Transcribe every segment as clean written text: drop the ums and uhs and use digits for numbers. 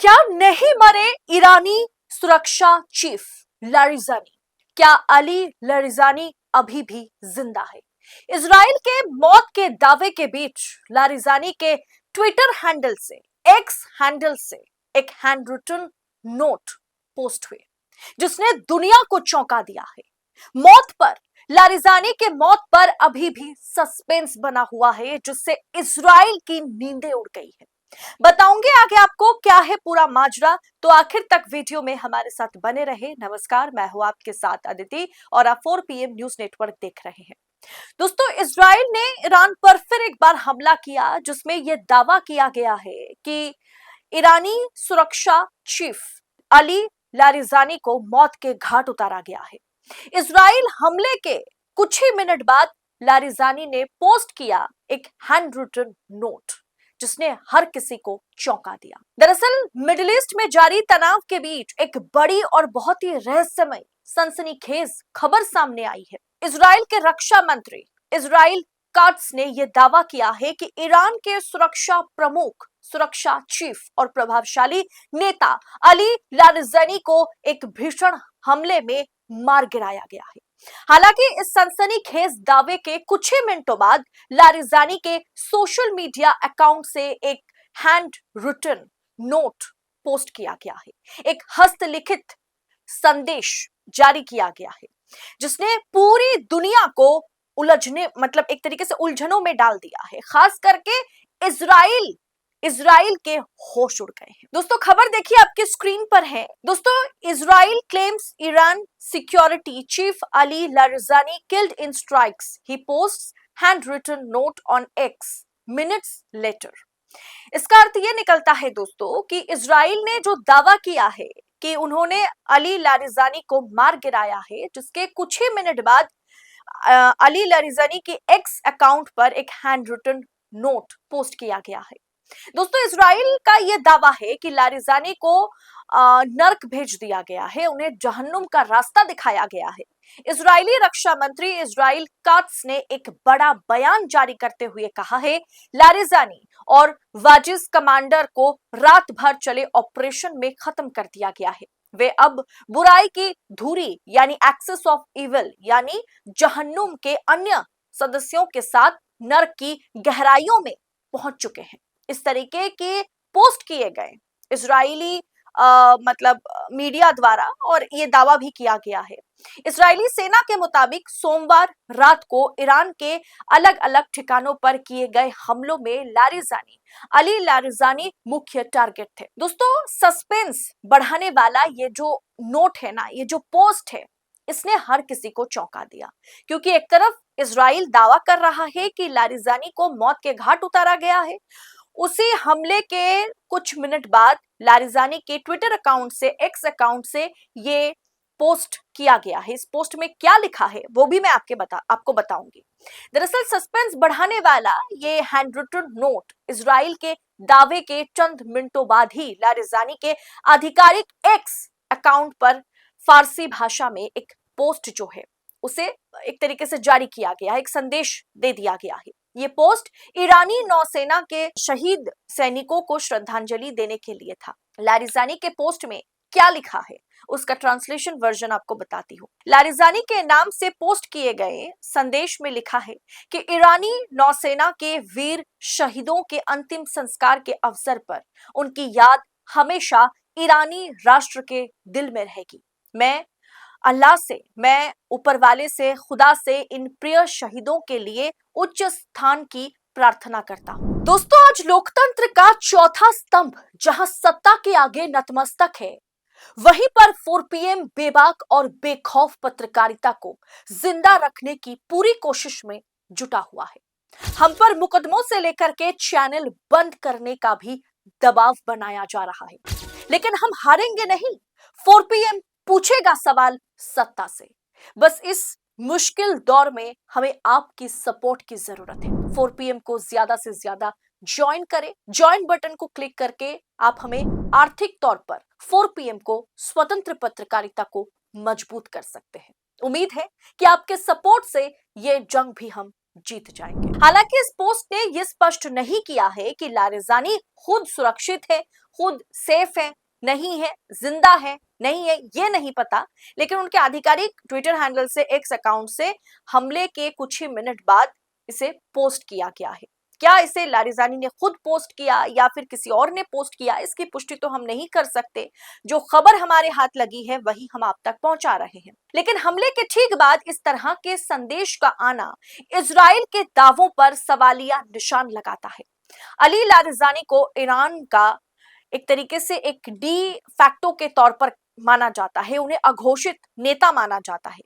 क्या नहीं मरे ईरानी सुरक्षा चीफ लारिजानी? क्या अली लारिजानी अभी भी जिंदा है? इजराइल के मौत के दावे के बीच लारिजानी के ट्विटर हैंडल से, एक्स हैंडल से एक हैंड रिटन नोट पोस्ट हुए जिसने दुनिया को चौंका दिया है। मौत पर, लारिजानी के मौत पर अभी भी सस्पेंस बना हुआ है जिससे इजराइल की नींदें उड़ गई है। बताऊंगे आगे आपको क्या है पूरा माजरा, तो आखिर तक वीडियो में हमारे साथ बने रहे। नमस्कार, मैं हूं आपके साथ अदिति और आप 4 PM न्यूज नेटवर्क देख रहे हैं। दोस्तों, इजराइल ने ईरान पर फिर एक बार हमला किया जिसमें यह दावा किया गया है कि ईरानी सुरक्षा चीफ अली लारिजानी को मौत के घाट उतारा गया है। इजराइल हमले के कुछ ही मिनट बाद लारिजानी ने पोस्ट किया एक हैंड रिटन नोट जिसने हर किसी को चौंका दिया। दरअसल मिडिल ईस्ट में जारी तनाव के बीच एक बड़ी और बहुत ही रहस्यमय सनसनीखेज खबर सामने आई है। इजराइल के रक्षा मंत्री इजराइल काट्स ने यह दावा किया है कि ईरान के सुरक्षा प्रमुख, सुरक्षा चीफ और प्रभावशाली नेता अली लारिजानी को एक भीषण हमले में मार गिराया गया है। हालांकि इस सनसनीखेज दावे के कुछ ही मिनटों बाद लारिजानी के सोशल मीडिया अकाउंट से एक हैंड रिटन नोट पोस्ट किया गया है। एक हस्तलिखित संदेश जारी किया गया है जिसने पूरी दुनिया को एक तरीके से उलझनों में डाल दिया है। खास करके इजराइल के होश उड़ गए हैं। दोस्तों, खबर देखिए, आपके स्क्रीन पर है। दोस्तों, Israel claims Iran security chief Ali Larijani killed in strikes, he posts handwritten note on X minutes later. इसका अर्थ यह निकलता है दोस्तों कि इजराइल ने जो दावा किया है कि उन्होंने अली लारिजानी को मार गिराया है, जिसके कुछ ही मिनट बाद अली लारिजानी के एक्स अकाउंट पर एक हैंड रिटन नोट पोस्ट किया गया है। दोस्तों, इजराइल का यह दावा है कि लारिजानी को नर्क भेज दिया गया है, उन्हें जहन्नुम का रास्ता दिखाया गया है। इजरायली रक्षा मंत्री इजराइल काट्स ने एक बड़ा बयान जारी करते हुए कहा है, लारिजानी और वाजिज कमांडर को रात भर चले ऑपरेशन में खत्म कर दिया गया है। वे अब बुराई की धुरी यानी एक्सेस ऑफ इविल यानी जहन्नुम के अन्य सदस्यों के साथ नर्क की गहराइयों में पहुंच चुके हैं। इस तरीके के पोस्ट किए गए इजरायली मीडिया द्वारा और ये दावा भी किया गया है। इजरायली सेना के मुताबिक सोमवार रात को ईरान के अलग अलग ठिकानों पर किए गए हमलों में अली लारिजानी मुख्य टारगेट थे। दोस्तों, सस्पेंस बढ़ाने वाला ये जो नोट है ना, ये जो पोस्ट है, इसने हर किसी को चौंका दिया, क्योंकि एक तरफ इजराइल दावा कर रहा है कि लारिजानी को मौत के घाट उतारा गया है, उसी हमले के कुछ मिनट बाद लारिजानी के ट्विटर अकाउंट से, एक्स अकाउंट से ये पोस्ट किया गया है। इस पोस्ट में क्या लिखा है वो भी मैं आपको बताऊंगी। दरअसल सस्पेंस बढ़ाने वाला ये हैंड रिटन नोट इजराइल के दावे के चंद मिनटों बाद ही लारिजानी के आधिकारिक एक्स अकाउंट पर फारसी भाषा में एक पोस्ट जो है उसे एक तरीके से जारी किया गया है, एक संदेश दे दिया गया है। ये पोस्ट ईरानी नौसेना के शहीद सैनिकों को श्रद्धांजलि देने के लिए था। लारिजानी के पोस्ट में क्या लिखा है उसका ट्रांसलेशन वर्जन आपको बताती हूँ। लारिजानी के नाम से पोस्ट किए गए संदेश में लिखा है कि ईरानी नौसेना के वीर शहीदों के अंतिम संस्कार के अवसर पर उनकी याद हमेशा ईरानी राष्ट्र के दिल में रहेगी। मैं अल्लाह से, मैं ऊपर वाले से, खुदा से इन प्रिय शहीदों के लिए उच्च स्थान की प्रार्थना करता हूं। दोस्तों, आज लोकतंत्र का चौथा स्तंभ जहां सत्ता के आगे नतमस्तक है, वहीं पर 4 PM बेबाक और बेखौफ पत्रकारिता को जिंदा रखने की पूरी कोशिश में जुटा हुआ है। हम पर मुकदमों से लेकर के चैनल बंद करने का भी दबाव बनाया जा रहा है, लेकिन हम हारेंगे नहीं। 4 PM पूछेगा सवाल सत्ता से। बस इस मुश्किल दौर में हमें आपकी सपोर्ट की जरूरत है। 4 PM को ज्यादा से ज्यादा ज्वाइन करें। ज्वाइन बटन को क्लिक करके आप हमें आर्थिक तौर पर 4 PM को, स्वतंत्र पत्रकारिता को मजबूत कर सकते हैं। उम्मीद है कि आपके सपोर्ट से ये जंग भी हम जीत जाएंगे। हालांकि इस पोस्ट ने यह स्पष्ट नहीं किया है कि लारिजानी खुद सुरक्षित है, खुद सेफ है, नहीं है, जिंदा है, नहीं है, ये नहीं पता। लेकिन उनके आधिकारिक ट्विटर हैंडल से, एक्स अकाउंट से हमले के कुछ ही मिनट बाद इसे पोस्ट किया गया है। क्या इसे लारिजानी ने खुद पोस्ट किया या फिर किसी और ने पोस्ट किया, इसकी पुष्टि तो हम नहीं कर सकते। जो खबर हमारे हाथ लगी है वही हम आप तक पहुंचा रहे हैं। लेकिन हमले के ठीक बाद इस तरह के संदेश का आना इजराइल के दावों पर सवालिया निशान लगाता है। अली लारिजानी को ईरान का एक तरीके से एक डी फैक्टो के तौर पर माना जाता है, उन्हें अघोषित नेता माना जाता है।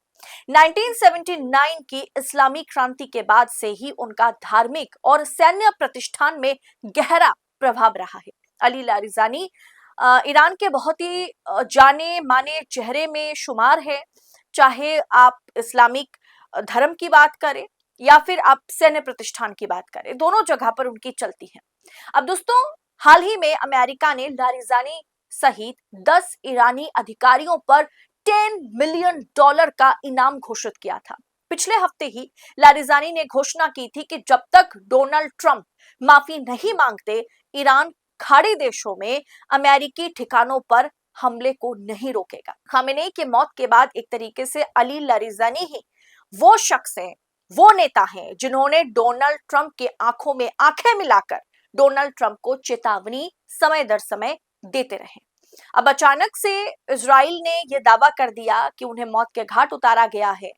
1979 की इस्लामी क्रांति के बाद से ही उनका धार्मिक और सैन्य प्रतिष्ठान में गहरा प्रभाव रहा है। अली लारिजानी ईरान के बहुत ही जाने माने चेहरे में शुमार है, चाहे आप इस्लामिक धर्म की बात करें या फिर आप सैन्य प्रतिष्ठान की बात करें, दोनों जगह पर उनकी चलती है। अब दोस्तों, हाल ही में अमेरिका ने लारिजानी सहित 10 ईरानी अधिकारियों पर $10 मिलियन का इनाम घोषित किया था। पिछले हफ्ते ही लारिजानी ने घोषणा की थी कि जब तक डोनाल्ड ट्रंप माफी नहीं मांगते, ईरान खाड़ी देशों में अमेरिकी ठिकानों पर हमले को नहीं रोकेगा। खामेनेई की मौत के बाद एक तरीके से अली लारिजानी ही वो शख्स है, वो नेता है जिन्होंने डोनाल्ड ट्रंप के आंखों में आंखें मिलाकर डोनाल्ड ट्रंप को चेतावनी समय दर समय देते रहे। अब अचानक से इजराइल ने यह दावा कर दिया कि उन्हें मौत के घाट उतारा गया है।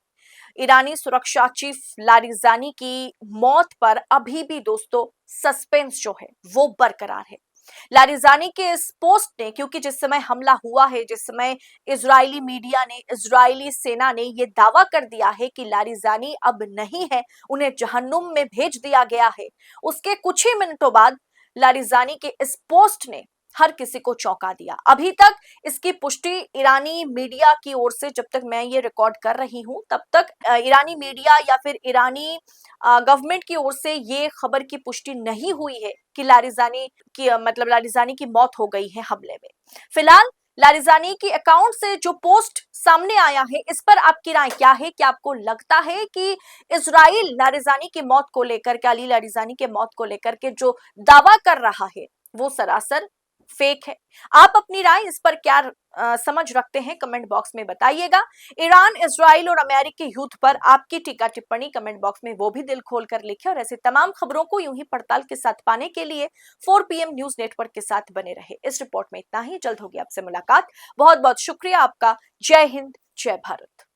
ईरानी सुरक्षा चीफ लारिजानी की मौत पर अभी भी दोस्तों सस्पेंस जो है वो बरकरार है। लारिजानी के इस पोस्ट ने, क्योंकि जिस समय हमला हुआ है, जिस समय इजरायली मीडिया ने, इजरायली सेना ने यह दावा कर दिया है कि लारिजानी अब नहीं है, उन्हें जहन्नुम में भेज दिया गया है, उसके कुछ ही मिनटों बाद लारिजानी के इस पोस्ट ने हर किसी को चौंका दिया। अभी तक इसकी पुष्टि ईरानी मीडिया की ओर से, जब तक मैं ये रिकॉर्ड कर रही हूं तब तक ईरानी मीडिया या फिर ईरानी गवर्नमेंट की ओर से ये खबर की पुष्टि नहीं हुई है कि लारिजानी की मौत हो गई है हमले में। फिलहाल लारिजानी की अकाउंट से जो पोस्ट सामने आया है, इस पर आपकी राय क्या है? क्या आपको लगता है कि इजराइल लारिजानी की मौत को लेकर के, अली लारिजानी के मौत को लेकर के जो दावा कर रहा है वो सरासर फेक है? आप अपनी राय इस पर क्या समझ रखते हैं, कमेंट बॉक्स में बताइएगा। ईरान, इजराइल और अमेरिकी युद्ध पर आपकी टीका टिप्पणी कमेंट बॉक्स में वो भी दिल खोल कर लिखे, और ऐसे तमाम खबरों को यूं ही पड़ताल के साथ पाने के लिए 4 PM न्यूज नेटवर्क के साथ बने रहे। इस रिपोर्ट में इतना ही, जल्द होगी आपसे मुलाकात। बहुत बहुत शुक्रिया आपका। जय हिंद, जय भारत।